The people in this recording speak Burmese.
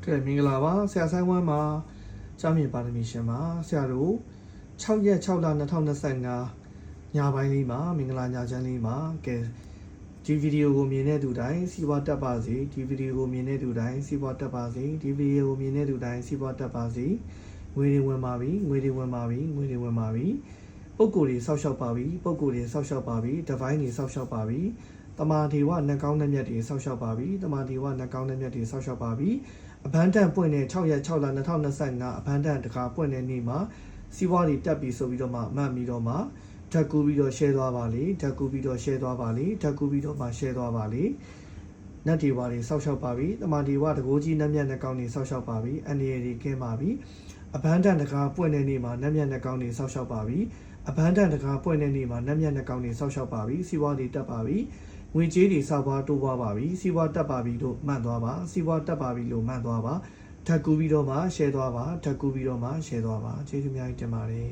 ကဲမင်္ဂလာပါဆရာဆိုင်ဝမ်းမှာကြားမြင်ပါရမီရှင်ပါဆရာတို့6ရက်6လ2025ညပိုင်းလေးမှာမင်္ဂလာညချမ်းလေးမှာကဲဒီဗီဒီယိုကိုမြင်တဲ့သူတိုင်းစီးပွားတက်ပါစေဒီဗီဒီယိုကိုမြင်တဲ့သူတိုင်းစီးပွားတက်ပါစေဒီဗီဒီယိုကိုမြင်တဲ့သူတိုင်းစီးပွားတက်ပါစေငွေတွေဝင်ပါပြီငွေတွေဝင်ပါပြီငွေတွေဝင်ပါပြီပုံကိုယ်တွေဆောက်ရှောက်ပါပြီပုံကိုယ်တွေဆောက်ရှောက်ပါပြီဒီဗိုင်းတွေဆောက်ရှောက်ပါပြီတမာဒေဝနှကောင်းတဲ့မြတ်တွေဆောက်ရှောက်ပါပြီတမာဒေဝနှကောင်းတဲ့မြတ်တွေဆောက်ရှောက်ပါပြီအဘန်းတန်ပွင့်တဲ့6ရက်6လ2025အဘန်းတန်တခါပွင့်တဲ့နေ့မှာစီးပွားတွေတက်ပြီးဆိုပြီးတော့မှမှတ်ပြီးတော့မှဓာတ်ကူပြီးတော့ share သွားပါလေဓာတ်ကူပြီးတော့ share သွားပါလေဓာတ်ကူပြီးတော့မှ share သွားပါလေနတ်ဒီဝါတွေဆောက်ရှောက်ပါပြီတမာဒီဝါတကိုးကြီးနတ်မြတ်နှကောင်းတွေဆောက်ရှောက်ပါပြီအန်ဒီရီကင်းပါပြီအဘန်းတန်တခါပွင့်တဲ့နေ့မှာနတ်မြတ်နှကောင်းတွေဆောက်ရှောက်ပါပြီအဘန်းတန်တခါပွင့်တဲ့နေ့မှာနတ်မြတ်နှကောင်းတွေဆောက်ရှောက်ပါပြီစီးပွားတွေတက်ပါပြီငွေကြေးတွေစောက်ပွားတိုးပွားပါပြီစီးပွားတက်ပါပြီလို့မှတ်သွားပါစီးပွားတက်ပါပြီလို့မှတ်သွားပါဓာတ်ကူပြီးတော့မှ share သွားပါဓာတ်ကူပြီးတော့မှ share သွားပါကျေးဇူးများတင်ပါတယ်